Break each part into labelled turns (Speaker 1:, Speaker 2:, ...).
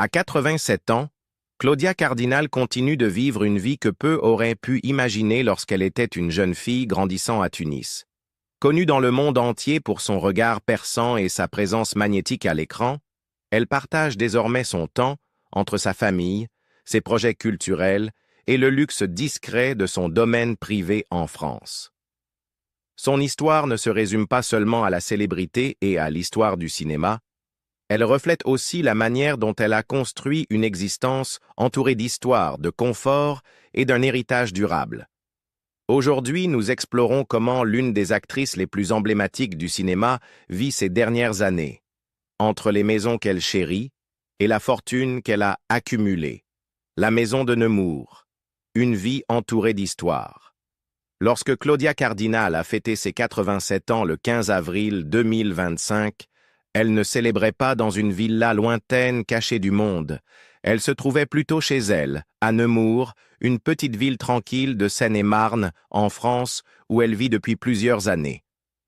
Speaker 1: À 87 ans, Claudia Cardinal continue de vivre une vie que peu auraient pu imaginer lorsqu'elle était une jeune fille grandissant à Tunis. Connue dans le monde entier pour son regard perçant et sa présence magnétique à l'écran, elle partage désormais son temps entre sa famille, ses projets culturels et le luxe discret de son domaine privé en France. Son histoire ne se résume pas seulement à la célébrité et à l'histoire du cinéma, elle reflète aussi la manière dont elle a construit une existence entourée d'histoire, de confort et d'un héritage durable. Aujourd'hui, nous explorons comment l'une des actrices les plus emblématiques du cinéma vit ses dernières années, entre les maisons qu'elle chérit et la fortune qu'elle a accumulée. La maison de Nemours, une vie entourée d'histoire. Lorsque Claudia Cardinal a fêté ses 87 ans le 15 avril 2025, elle ne célébrait pas dans une villa lointaine cachée du monde. Elle se trouvait plutôt chez elle, à Nemours, une petite ville tranquille de Seine-et-Marne, en France, où elle vit depuis plusieurs années.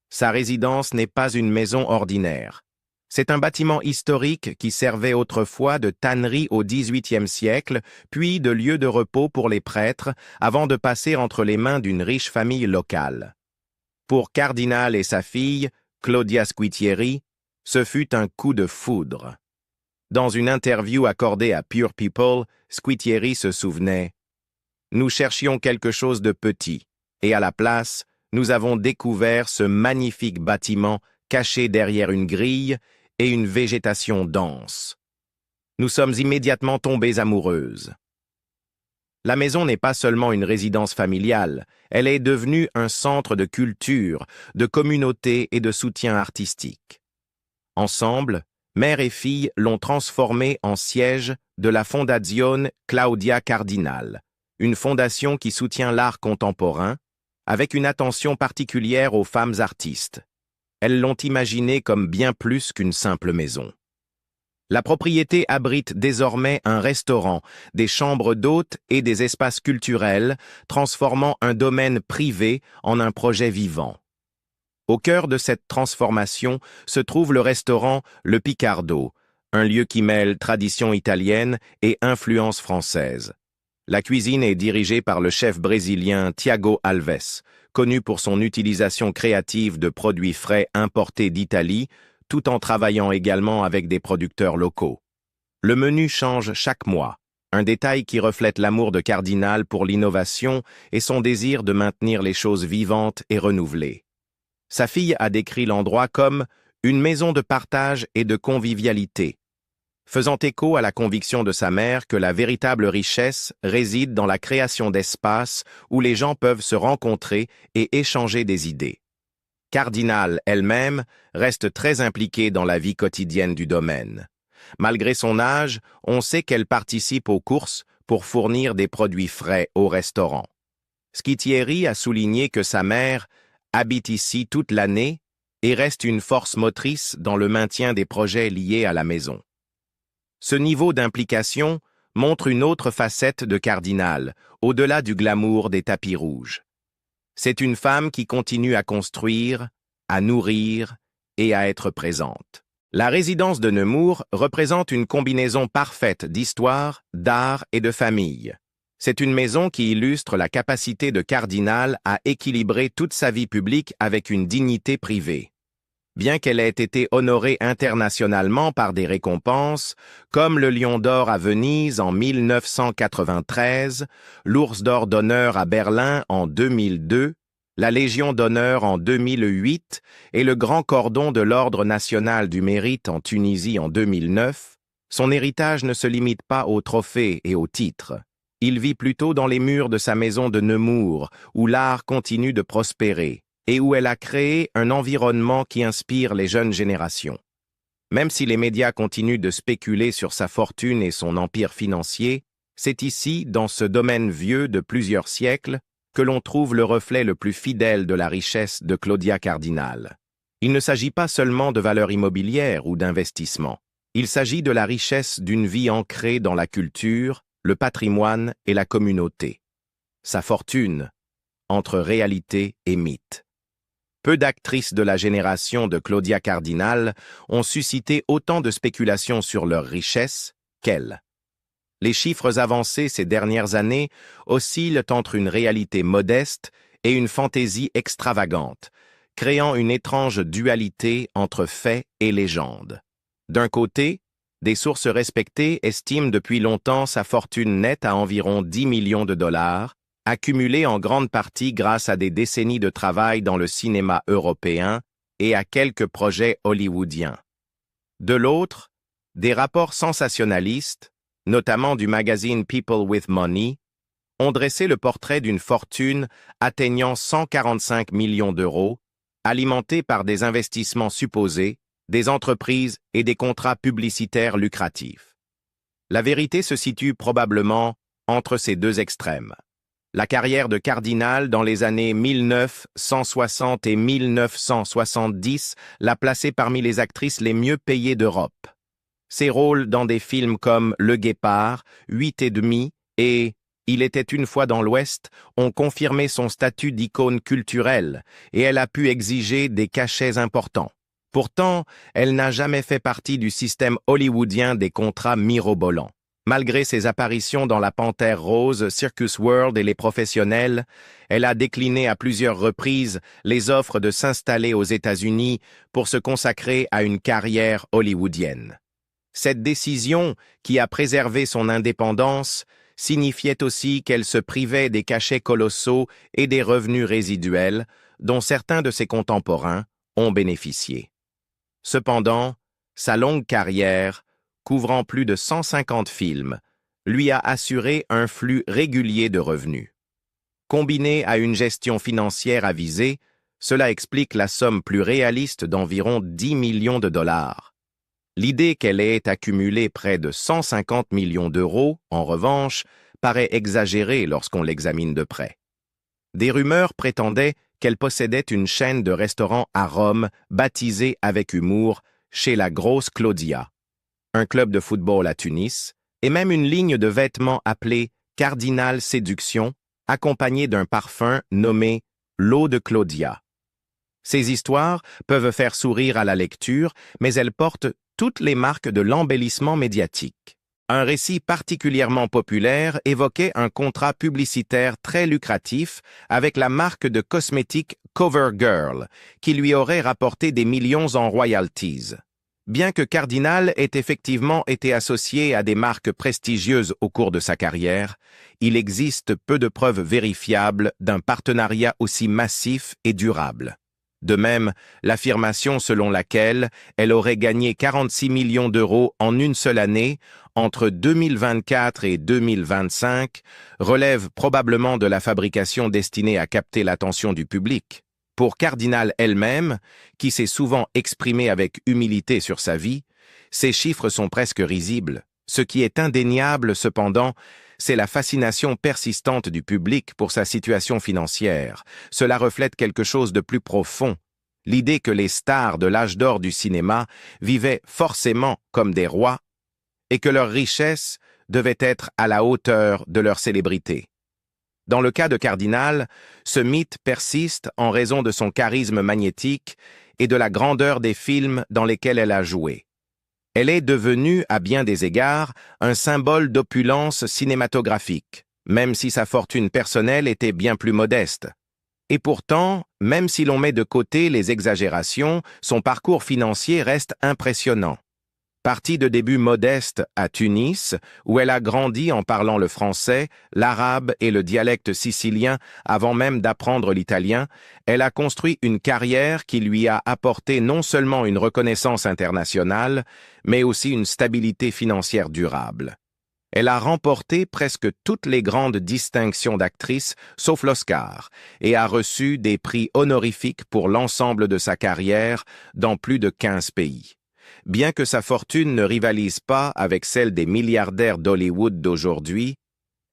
Speaker 1: Sa résidence n'est pas une maison ordinaire. C'est un bâtiment historique qui servait autrefois de tannerie au XVIIIe siècle, puis de lieu de repos pour les prêtres, avant de passer entre les mains d'une riche famille locale. Pour Cardinal et sa fille, Claudia Squitieri, ce fut un coup de foudre. Dans une interview accordée à Pure People, Squitieri se souvenait « Nous cherchions quelque chose de petit, et à la place, nous avons découvert ce magnifique bâtiment caché derrière une grille et une végétation dense. Nous sommes immédiatement tombées amoureuses. » La maison n'est pas seulement une résidence familiale, elle est devenue un centre de culture, de communauté et de soutien artistique. Ensemble, mère et fille l'ont transformée en siège de la Fondazione Claudia Cardinal, une fondation qui soutient l'art contemporain, avec une attention particulière aux femmes artistes. Elles l'ont imaginée comme bien plus qu'une simple maison. La propriété abrite désormais un restaurant, des chambres d'hôtes et des espaces culturels, transformant un domaine privé en un projet vivant. Au cœur de cette transformation se trouve le restaurant Le Picardo, un lieu qui mêle tradition italienne et influence française. La cuisine est dirigée par le chef brésilien Thiago Alves, connu pour son utilisation créative de produits frais importés d'Italie, tout en travaillant également avec des producteurs locaux. Le menu change chaque mois, un détail qui reflète l'amour de Cardinal pour l'innovation et son désir de maintenir les choses vivantes et renouvelées. Sa fille a décrit l'endroit comme « une maison de partage et de convivialité », faisant écho à la conviction de sa mère que la véritable richesse réside dans la création d'espaces où les gens peuvent se rencontrer et échanger des idées. Cardinal elle-même reste très impliquée dans la vie quotidienne du domaine. Malgré son âge, on sait qu'elle participe aux courses pour fournir des produits frais au restaurant. Squitieri a souligné que sa mère habite ici toute l'année et reste une force motrice dans le maintien des projets liés à la maison. Ce niveau d'implication montre une autre facette de Cardinal, au-delà du glamour des tapis rouges. C'est une femme qui continue à construire, à nourrir et à être présente. La résidence de Nemours représente une combinaison parfaite d'histoire, d'art et de famille. C'est une maison qui illustre la capacité de Cardinal à équilibrer toute sa vie publique avec une dignité privée. Bien qu'elle ait été honorée internationalement par des récompenses, comme le Lion d'Or à Venise en 1993, l'Ours d'Or d'honneur à Berlin en 2002, la Légion d'honneur en 2008 et le Grand Cordon de l'Ordre national du mérite en Tunisie en 2009, son héritage ne se limite pas aux trophées et aux titres. Il vit plutôt dans les murs de sa maison de Nemours, où l'art continue de prospérer, et où elle a créé un environnement qui inspire les jeunes générations. Même si les médias continuent de spéculer sur sa fortune et son empire financier, c'est ici, dans ce domaine vieux de plusieurs siècles, que l'on trouve le reflet le plus fidèle de la richesse de Claudia Cardinal. Il ne s'agit pas seulement de valeurs immobilières ou d'investissements. Il s'agit de la richesse d'une vie ancrée dans la culture, le patrimoine et la communauté. Sa fortune, entre réalité et mythe. Peu d'actrices de la génération de Claudia Cardinal ont suscité autant de spéculations sur leur richesse, qu'elle. Les chiffres avancés ces dernières années oscillent entre une réalité modeste et une fantaisie extravagante, créant une étrange dualité entre faits et légende. D'un côté, des sources respectées estiment depuis longtemps sa fortune nette à environ 10 millions de dollars, accumulée en grande partie grâce à des décennies de travail dans le cinéma européen et à quelques projets hollywoodiens. De l'autre, des rapports sensationnalistes, notamment du magazine People with Money, ont dressé le portrait d'une fortune atteignant 145 millions d'euros, alimentée par des investissements supposés, des entreprises et des contrats publicitaires lucratifs. La vérité se situe probablement entre ces deux extrêmes. La carrière de Cardinal dans les années 1960 et 1970 l'a placée parmi les actrices les mieux payées d'Europe. Ses rôles dans des films comme Le Guépard, 8 et demi et Il était une fois dans l'Ouest ont confirmé son statut d'icône culturelle et elle a pu exiger des cachets importants. Pourtant, elle n'a jamais fait partie du système hollywoodien des contrats mirobolants. Malgré ses apparitions dans La Panthère Rose, Circus World et Les Professionnels, elle a décliné à plusieurs reprises les offres de s'installer aux États-Unis pour se consacrer à une carrière hollywoodienne. Cette décision, qui a préservé son indépendance, signifiait aussi qu'elle se privait des cachets colossaux et des revenus résiduels dont certains de ses contemporains ont bénéficié. Cependant, sa longue carrière, couvrant plus de 150 films, lui a assuré un flux régulier de revenus. Combiné à une gestion financière avisée, cela explique la somme plus réaliste d'environ 10 millions de dollars. L'idée qu'elle ait accumulé près de 150 millions d'euros, en revanche, paraît exagérée lorsqu'on l'examine de près. Des rumeurs prétendaient qu'elle possédait une chaîne de restaurants à Rome baptisée avec humour chez la Grosse Claudia, un club de football à Tunis, et même une ligne de vêtements appelée Cardinal Séduction, accompagnée d'un parfum nommé l'eau de Claudia. Ces histoires peuvent faire sourire à la lecture, mais elles portent toutes les marques de l'embellissement médiatique. Un récit particulièrement populaire évoquait un contrat publicitaire très lucratif avec la marque de cosmétiques CoverGirl, qui lui aurait rapporté des millions en royalties. Bien que Cardinal ait effectivement été associé à des marques prestigieuses au cours de sa carrière, il existe peu de preuves vérifiables d'un partenariat aussi massif et durable. De même, l'affirmation selon laquelle elle aurait gagné 46 millions d'euros en une seule année, entre 2024 et 2025, relève probablement de la fabrication destinée à capter l'attention du public. Pour Cardinal elle-même, qui s'est souvent exprimée avec humilité sur sa vie, ces chiffres sont presque risibles. Ce qui est indéniable, cependant, c'est la fascination persistante du public pour sa situation financière. Cela reflète quelque chose de plus profond. L'idée que les stars de l'âge d'or du cinéma vivaient forcément comme des rois et que leur richesse devait être à la hauteur de leur célébrité. Dans le cas de Cardinal, ce mythe persiste en raison de son charisme magnétique et de la grandeur des films dans lesquels elle a joué. Elle est devenue, à bien des égards, un symbole d'opulence cinématographique, même si sa fortune personnelle était bien plus modeste. Et pourtant, même si l'on met de côté les exagérations, son parcours financier reste impressionnant. Partie de débuts modestes à Tunis, où elle a grandi en parlant le français, l'arabe et le dialecte sicilien avant même d'apprendre l'italien, elle a construit une carrière qui lui a apporté non seulement une reconnaissance internationale, mais aussi une stabilité financière durable. Elle a remporté presque toutes les grandes distinctions d'actrice, sauf l'Oscar, et a reçu des prix honorifiques pour l'ensemble de sa carrière dans plus de 15 pays. Bien que sa fortune ne rivalise pas avec celle des milliardaires d'Hollywood d'aujourd'hui,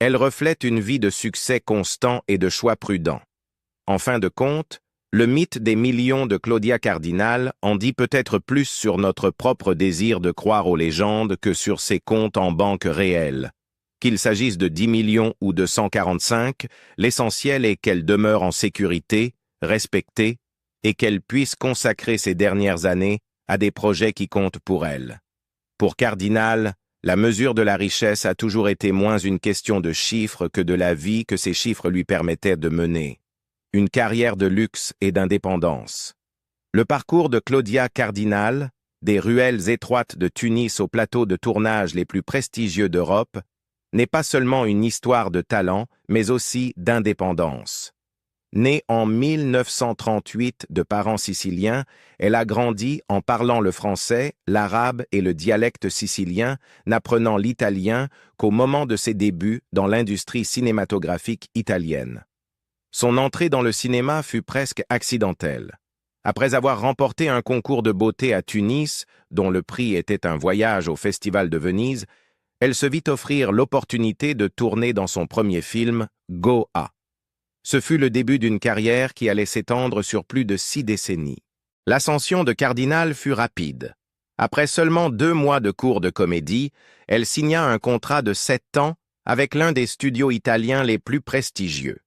Speaker 1: elle reflète une vie de succès constant et de choix prudents. En fin de compte, le mythe des millions de Claudia Cardinal en dit peut-être plus sur notre propre désir de croire aux légendes que sur ses comptes en banque réels. Qu'il s'agisse de 10 millions ou de 145, l'essentiel est qu'elle demeure en sécurité, respectée, et qu'elle puisse consacrer ses dernières années à des projets qui comptent pour elle. Pour Cardinal, La mesure de la richesse a toujours été moins une question de chiffres que de la vie que ces chiffres lui permettaient de mener. Une carrière de luxe et d'indépendance. Le parcours de Claudia Cardinal, des ruelles étroites de Tunis aux plateaux de tournage les plus prestigieux d'Europe, n'est pas seulement une histoire de talent, mais aussi d'indépendance. Née en 1938 de parents siciliens, elle a grandi en parlant le français, l'arabe et le dialecte sicilien, n'apprenant l'italien qu'au moment de ses débuts dans l'industrie cinématographique italienne. Son entrée dans le cinéma fut presque accidentelle. Après avoir remporté un concours de beauté à Tunis, dont le prix était un voyage au Festival de Venise, elle se vit offrir l'opportunité de tourner dans son premier film, Goa. Ce fut le début d'une carrière qui allait s'étendre sur plus de 6 décennies. L'ascension de Cardinal fut rapide. Après seulement 2 mois de cours de comédie, elle signa un contrat de 7 ans avec l'un des studios italiens les plus prestigieux.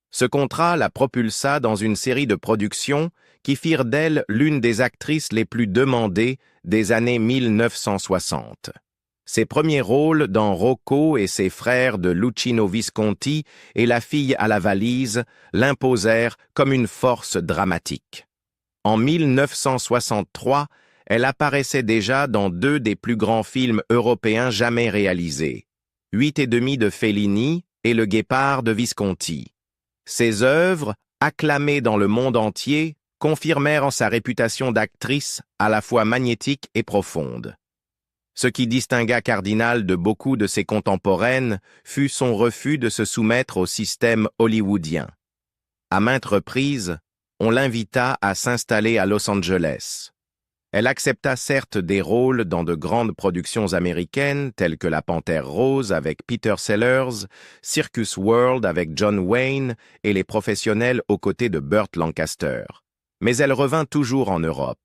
Speaker 1: Ce contrat la propulsa dans une série de productions qui firent d'elle l'une des actrices les plus demandées des années 1960. Ses premiers rôles dans Rocco et ses frères de Luchino Visconti et La fille à la valise l'imposèrent comme une force dramatique. En 1963, elle apparaissait déjà dans 2 des plus grands films européens jamais réalisés, 8 et demi de Fellini et Le Guépard de Visconti. Ses œuvres, acclamées dans le monde entier, confirmèrent en sa réputation d'actrice à la fois magnétique et profonde. Ce qui distingua Cardinal de beaucoup de ses contemporaines fut son refus de se soumettre au système hollywoodien. À maintes reprises, on l'invita à s'installer à Los Angeles. Elle accepta certes des rôles dans de grandes productions américaines telles que La Panthère Rose avec Peter Sellers, Circus World avec John Wayne et Les Professionnels aux côtés de Burt Lancaster. Mais elle revint toujours en Europe.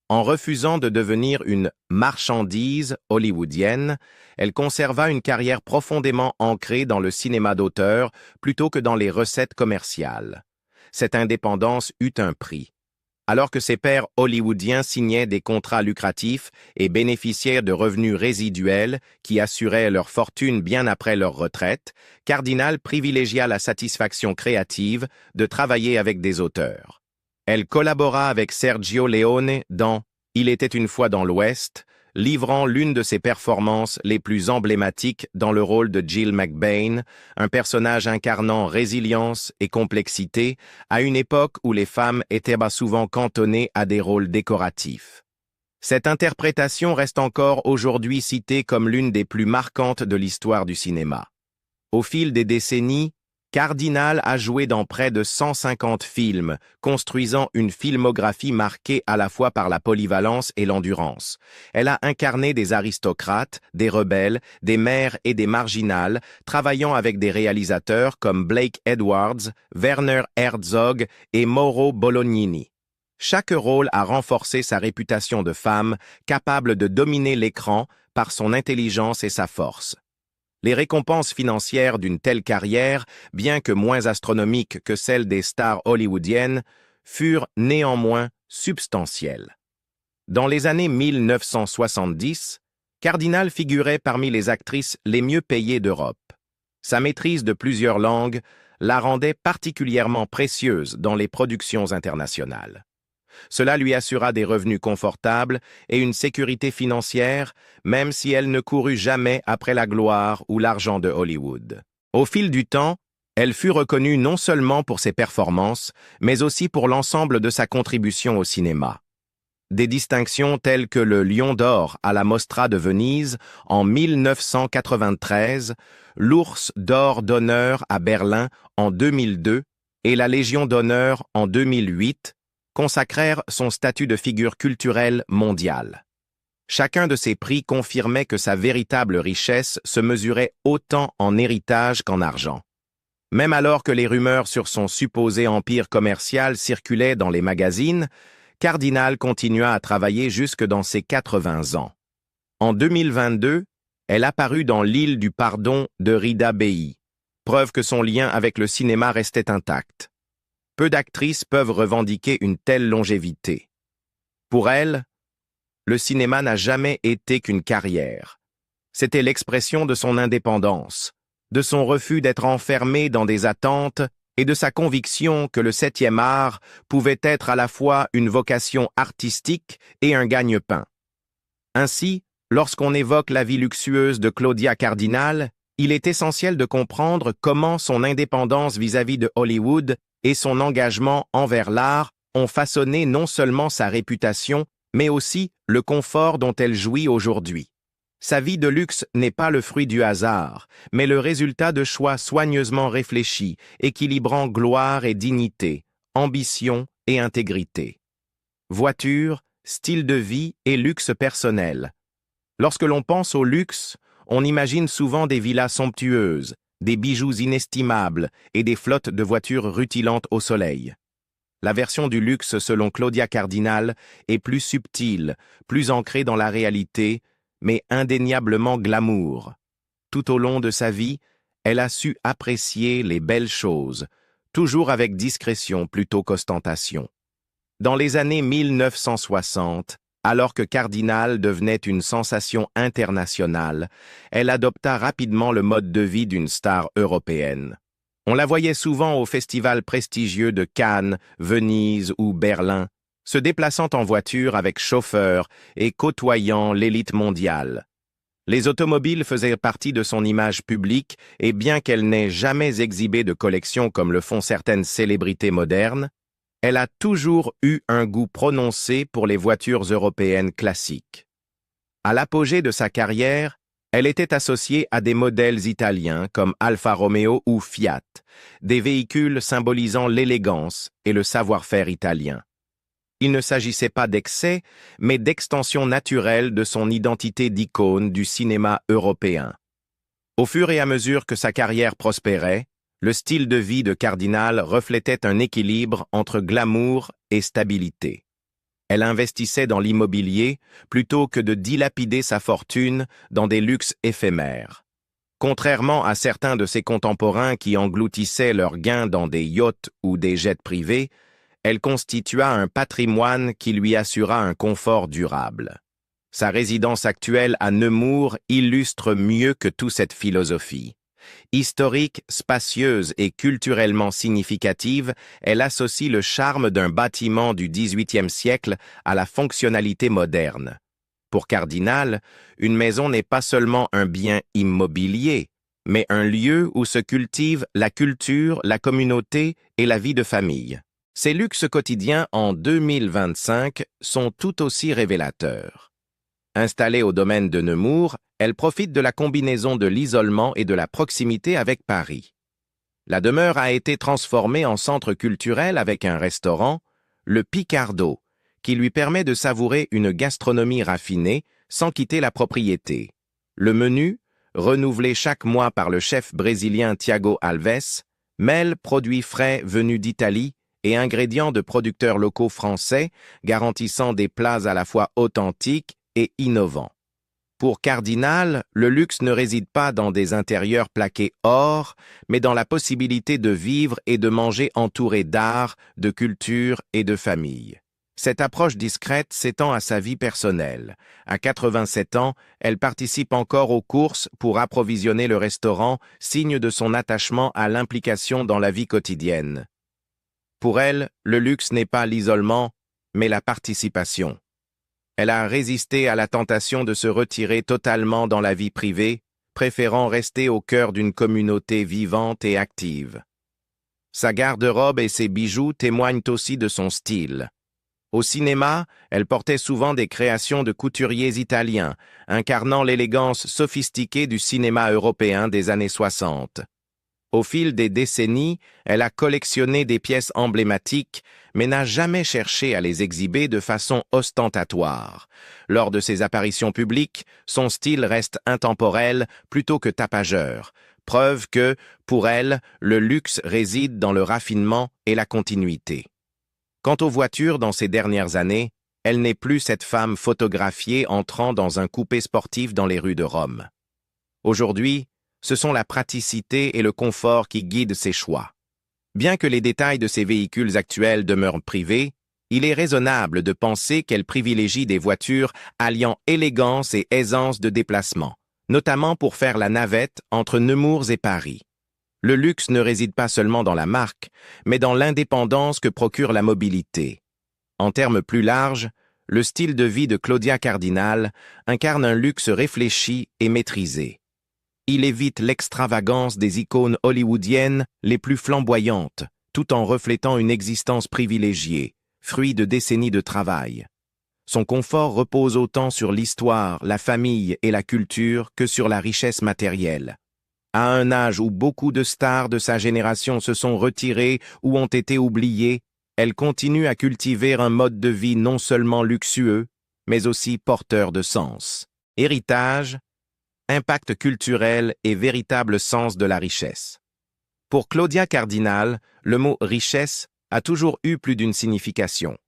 Speaker 1: En refusant de devenir une marchandise hollywoodienne, elle conserva une carrière profondément ancrée dans le cinéma d'auteur plutôt que dans les recettes commerciales. Cette indépendance eut un prix. Alors que ses pairs hollywoodiens signaient des contrats lucratifs et bénéficiaient de revenus résiduels qui assuraient leur fortune bien après leur retraite, Cardinal privilégia la satisfaction créative de travailler avec des auteurs. Elle collabora avec Sergio Leone dans « Il était une fois dans l'Ouest », livrant l'une de ses performances les plus emblématiques dans le rôle de Jill McBain, un personnage incarnant résilience et complexité à une époque où les femmes étaient souvent cantonnées à des rôles décoratifs. Cette interprétation reste encore aujourd'hui citée comme l'une des plus marquantes de l'histoire du cinéma. Au fil des décennies, Cardinal a joué dans près de 150 films, construisant une filmographie marquée à la fois par la polyvalence et l'endurance. Elle a incarné des aristocrates, des rebelles, des mères et des marginales, travaillant avec des réalisateurs comme Blake Edwards, Werner Herzog et Mauro Bolognini. Chaque rôle a renforcé sa réputation de femme, capable de dominer l'écran par son intelligence et sa force. Les récompenses financières d'une telle carrière, bien que moins astronomiques que celles des stars hollywoodiennes, furent néanmoins substantielles. Dans les années 1970, Cardinal figurait parmi les actrices les mieux payées d'Europe. Sa maîtrise de plusieurs langues la rendait particulièrement précieuse dans les productions internationales. Cela lui assura des revenus confortables et une sécurité financière, même si elle ne courut jamais après la gloire ou l'argent de Hollywood. Au fil du temps, elle fut reconnue non seulement pour ses performances, mais aussi pour l'ensemble de sa contribution au cinéma. Des distinctions telles que le Lion d'or à la Mostra de Venise en 1993, l'Ours d'or d'honneur à Berlin en 2002 et la Légion d'honneur en 2008, consacrèrent son statut de figure culturelle mondiale. Chacun de ces prix confirmait que sa véritable richesse se mesurait autant en héritage qu'en argent. Même alors que les rumeurs sur son supposé empire commercial circulaient dans les magazines, Cardinal continua à travailler jusque dans ses 80 ans. En 2022, elle apparut dans L'île du pardon de Rida Bey, preuve que son lien avec le cinéma restait intact. Peu d'actrices peuvent revendiquer une telle longévité. Pour elle, le cinéma n'a jamais été qu'une carrière. C'était l'expression de son indépendance, de son refus d'être enfermé dans des attentes et de sa conviction que le 7e art pouvait être à la fois une vocation artistique et un gagne-pain. Ainsi, lorsqu'on évoque la vie luxueuse de Claudia Cardinal, il est essentiel de comprendre comment son indépendance vis-à-vis de Hollywood et son engagement envers l'art ont façonné non seulement sa réputation, mais aussi le confort dont elle jouit aujourd'hui. Sa vie de luxe n'est pas le fruit du hasard, mais le résultat de choix soigneusement réfléchis, équilibrant gloire et dignité, ambition et intégrité. Voiture, style de vie et luxe personnel. Lorsque l'on pense au luxe, on imagine souvent des villas somptueuses, des bijoux inestimables et des flottes de voitures rutilantes au soleil. La version du luxe selon Claudia Cardinal est plus subtile, plus ancrée dans la réalité, mais indéniablement glamour. Tout au long de sa vie, elle a su apprécier les belles choses, toujours avec discrétion plutôt qu'ostentation. Dans les années 1960, alors que Cardinal devenait une sensation internationale, elle adopta rapidement le mode de vie d'une star européenne. On la voyait souvent aux festivals prestigieux de Cannes, Venise ou Berlin, se déplaçant en voiture avec chauffeur et côtoyant l'élite mondiale. Les automobiles faisaient partie de son image publique et bien qu'elle n'ait jamais exhibé de collection comme le font certaines célébrités modernes, elle a toujours eu un goût prononcé pour les voitures européennes classiques. À l'apogée de sa carrière, elle était associée à des modèles italiens comme Alfa Romeo ou Fiat, des véhicules symbolisant l'élégance et le savoir-faire italien. Il ne s'agissait pas d'excès, mais d'extension naturelle de son identité d'icône du cinéma européen. Au fur et à mesure que sa carrière prospérait, le style de vie de Cardinal reflétait un équilibre entre glamour et stabilité. Elle investissait dans l'immobilier plutôt que de dilapider sa fortune dans des luxes éphémères. Contrairement à certains de ses contemporains qui engloutissaient leurs gains dans des yachts ou des jets privés, elle constitua un patrimoine qui lui assura un confort durable. Sa résidence actuelle à Nemours illustre mieux que tout cette philosophie. Historique, spacieuse et culturellement significative, elle associe le charme d'un bâtiment du XVIIIe siècle à la fonctionnalité moderne. Pour Cardinal, une maison n'est pas seulement un bien immobilier, mais un lieu où se cultive la culture, la communauté et la vie de famille. Ces luxes quotidiens en 2025 sont tout aussi révélateurs. Installée au domaine de Nemours, elle profite de la combinaison de l'isolement et de la proximité avec Paris. La demeure a été transformée en centre culturel avec un restaurant, le Picardo, qui lui permet de savourer une gastronomie raffinée sans quitter la propriété. Le menu, renouvelé chaque mois par le chef brésilien Thiago Alves, mêle produits frais venus d'Italie et ingrédients de producteurs locaux français, garantissant des plats à la fois authentiques et innovants. Pour Cardinal, le luxe ne réside pas dans des intérieurs plaqués or, mais dans la possibilité de vivre et de manger entouré d'art, de culture et de famille. Cette approche discrète s'étend à sa vie personnelle. À 87 ans, elle participe encore aux courses pour approvisionner le restaurant, signe de son attachement à l'implication dans la vie quotidienne. Pour elle, le luxe n'est pas l'isolement, mais la participation. Elle a résisté à la tentation de se retirer totalement dans la vie privée, préférant rester au cœur d'une communauté vivante et active. Sa garde-robe et ses bijoux témoignent aussi de son style. Au cinéma, elle portait souvent des créations de couturiers italiens, incarnant l'élégance sophistiquée du cinéma européen des années 60. Au fil des décennies, elle a collectionné des pièces emblématiques, mais n'a jamais cherché à les exhiber de façon ostentatoire. Lors de ses apparitions publiques, son style reste intemporel plutôt que tapageur, preuve que, pour elle, le luxe réside dans le raffinement et la continuité. Quant aux voitures dans ces dernières années, elle n'est plus cette femme photographiée entrant dans un coupé sportif dans les rues de Rome. Aujourd'hui, ce sont la praticité et le confort qui guident ses choix. Bien que les détails de ses véhicules actuels demeurent privés, il est raisonnable de penser qu'elle privilégie des voitures alliant élégance et aisance de déplacement, notamment pour faire la navette entre Nemours et Paris. Le luxe ne réside pas seulement dans la marque, mais dans l'indépendance que procure la mobilité. En termes plus larges, le style de vie de Claudia Cardinal incarne un luxe réfléchi et maîtrisé. Il évite l'extravagance des icônes hollywoodiennes les plus flamboyantes, tout en reflétant une existence privilégiée, fruit de décennies de travail. Son confort repose autant sur l'histoire, la famille et la culture que sur la richesse matérielle. À un âge où beaucoup de stars de sa génération se sont retirées ou ont été oubliées, elle continue à cultiver un mode de vie non seulement luxueux, mais aussi porteur de sens. Héritage, impact culturel et véritable sens de la richesse. Pour Claudia Cardinal, le mot « richesse » a toujours eu plus d'une signification.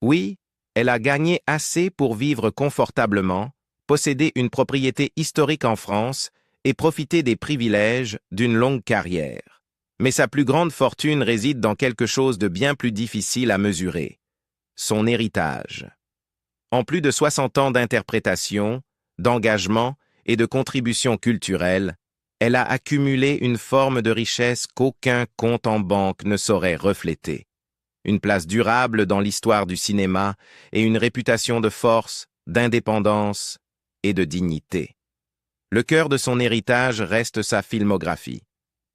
Speaker 1: Oui, elle a gagné assez pour vivre confortablement, posséder une propriété historique en France et profiter des privilèges d'une longue carrière. Mais sa plus grande fortune réside dans quelque chose de bien plus difficile à mesurer, son héritage. En plus de 60 ans d'interprétation, d'engagement et de contribution culturelle, elle a accumulé une forme de richesse qu'aucun compte en banque ne saurait refléter. Une place durable dans l'histoire du cinéma et une réputation de force, d'indépendance et de dignité. Le cœur de son héritage reste sa filmographie.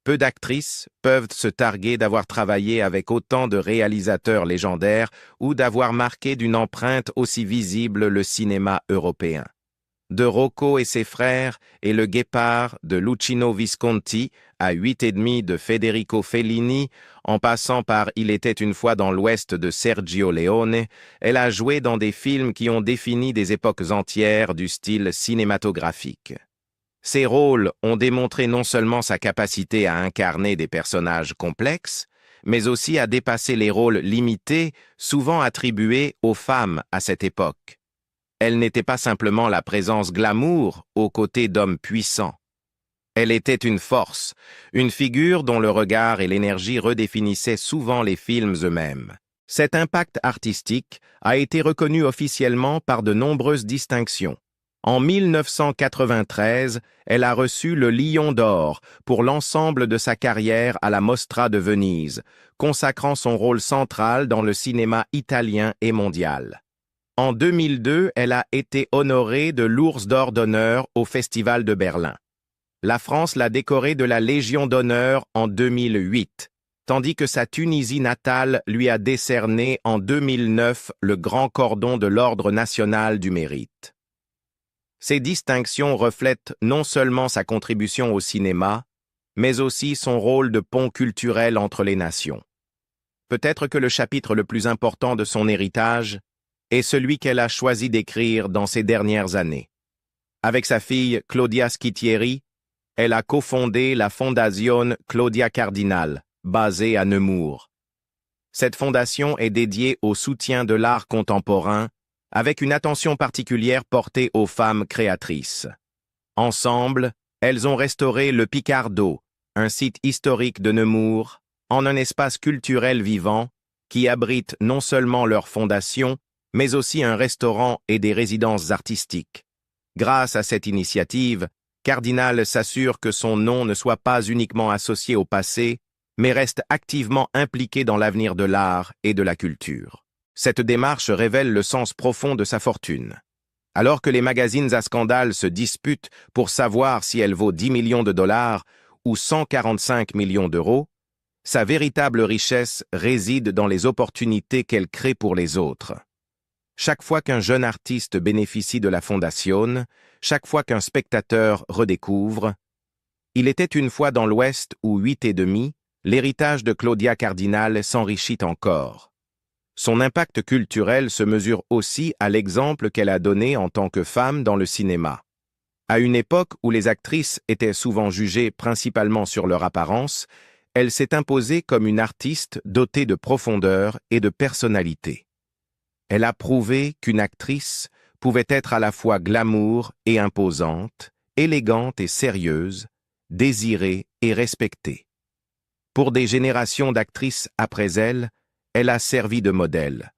Speaker 1: Peu d'actrices peuvent se targuer d'avoir travaillé avec autant de réalisateurs légendaires ou d'avoir marqué d'une empreinte aussi visible le cinéma européen. De Rocco et ses frères et Le Guépard de Luchino Visconti à 8 et demi de Federico Fellini, en passant par Il était une fois dans l'Ouest de Sergio Leone, elle a joué dans des films qui ont défini des époques entières du style cinématographique. Ses rôles ont démontré non seulement sa capacité à incarner des personnages complexes, mais aussi à dépasser les rôles limités, souvent attribués aux femmes à cette époque. Elle n'était pas simplement la présence glamour aux côtés d'hommes puissants. Elle était une force, une figure dont le regard et l'énergie redéfinissaient souvent les films eux-mêmes. Cet impact artistique a été reconnu officiellement par de nombreuses distinctions. En 1993, elle a reçu le Lion d'Or pour l'ensemble de sa carrière à la Mostra de Venise, consacrant son rôle central dans le cinéma italien et mondial. En 2002, elle a été honorée de l'Ours d'Or d'honneur au Festival de Berlin. La France l'a décorée de la Légion d'honneur en 2008, tandis que sa Tunisie natale lui a décerné en 2009 le Grand Cordon de l'Ordre national du mérite. Ces distinctions reflètent non seulement sa contribution au cinéma, mais aussi son rôle de pont culturel entre les nations. Peut-être que le chapitre le plus important de son héritage est celui qu'elle a choisi d'écrire dans ces dernières années. Avec sa fille Claudia Schittieri, elle a cofondé la Fondazione Claudia Cardinal, basée à Nemours. Cette fondation est dédiée au soutien de l'art contemporain, avec une attention particulière portée aux femmes créatrices. Ensemble, elles ont restauré le Picardo, un site historique de Nemours, en un espace culturel vivant qui abrite non seulement leur fondation, mais aussi un restaurant et des résidences artistiques. Grâce à cette initiative, Cardinal s'assure que son nom ne soit pas uniquement associé au passé, mais reste activement impliqué dans l'avenir de l'art et de la culture. Cette démarche révèle le sens profond de sa fortune. Alors que les magazines à scandale se disputent pour savoir si elle vaut 10 millions de dollars ou 145 millions d'euros, sa véritable richesse réside dans les opportunités qu'elle crée pour les autres. Chaque fois qu'un jeune artiste bénéficie de la Fondazione, chaque fois qu'un spectateur redécouvre « Il était une fois dans l'Ouest ou 8 et demi », l'héritage de Claudia Cardinal s'enrichit encore. Son impact culturel se mesure aussi à l'exemple qu'elle a donné en tant que femme dans le cinéma. À une époque où les actrices étaient souvent jugées principalement sur leur apparence, elle s'est imposée comme une artiste dotée de profondeur et de personnalité. Elle a prouvé qu'une actrice pouvait être à la fois glamour et imposante, élégante et sérieuse, désirée et respectée. Pour des générations d'actrices après elle a servi de modèle,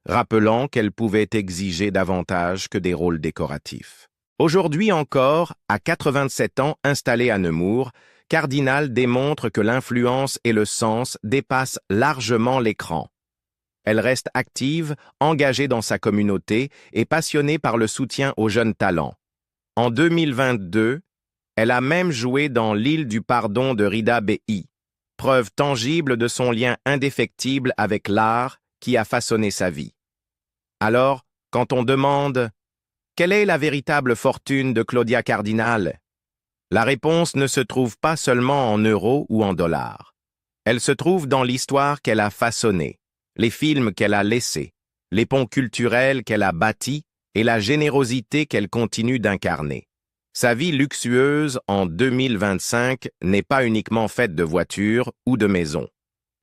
Speaker 1: rappelant qu'elle pouvait exiger davantage que des rôles décoratifs. Aujourd'hui encore, à 87 ans installée à Nemours, Cardinal démontre que l'influence et le sens dépassent largement l'écran. Elle reste active, engagée dans sa communauté et passionnée par le soutien aux jeunes talents. En 2022, elle a même joué dans L'île du pardon de Rida Bey, preuve tangible de son lien indéfectible avec l'art qui a façonné sa vie. Alors, quand on demande « Quelle est la véritable fortune de Claudia Cardinal ?» la réponse ne se trouve pas seulement en euros ou en dollars. Elle se trouve dans l'histoire qu'elle a façonnée, les films qu'elle a laissés, les ponts culturels qu'elle a bâtis et la générosité qu'elle continue d'incarner. Sa vie luxueuse en 2025 n'est pas uniquement faite de voitures ou de maisons.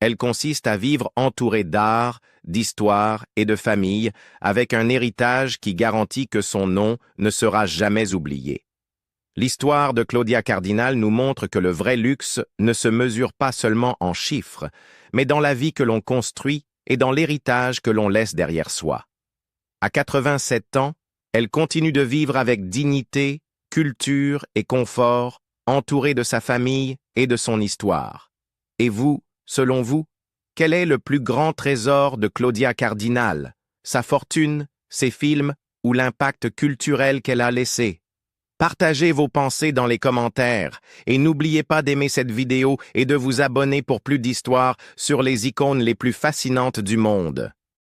Speaker 1: Elle consiste à vivre entourée d'art, d'histoire et de famille, avec un héritage qui garantit que son nom ne sera jamais oublié. L'histoire de Claudia Cardinal nous montre que le vrai luxe ne se mesure pas seulement en chiffres, mais dans la vie que l'on construit et dans l'héritage que l'on laisse derrière soi. À 87 ans, elle continue de vivre avec dignité, culture et confort, entourée de sa famille et de son histoire. Et vous, selon vous, quel est le plus grand trésor de Claudia Cardinal? Sa fortune, ses films ou l'impact culturel qu'elle a laissé? Partagez vos pensées dans les commentaires et n'oubliez pas d'aimer cette vidéo et de vous abonner pour plus d'histoires sur les icônes les plus fascinantes du monde.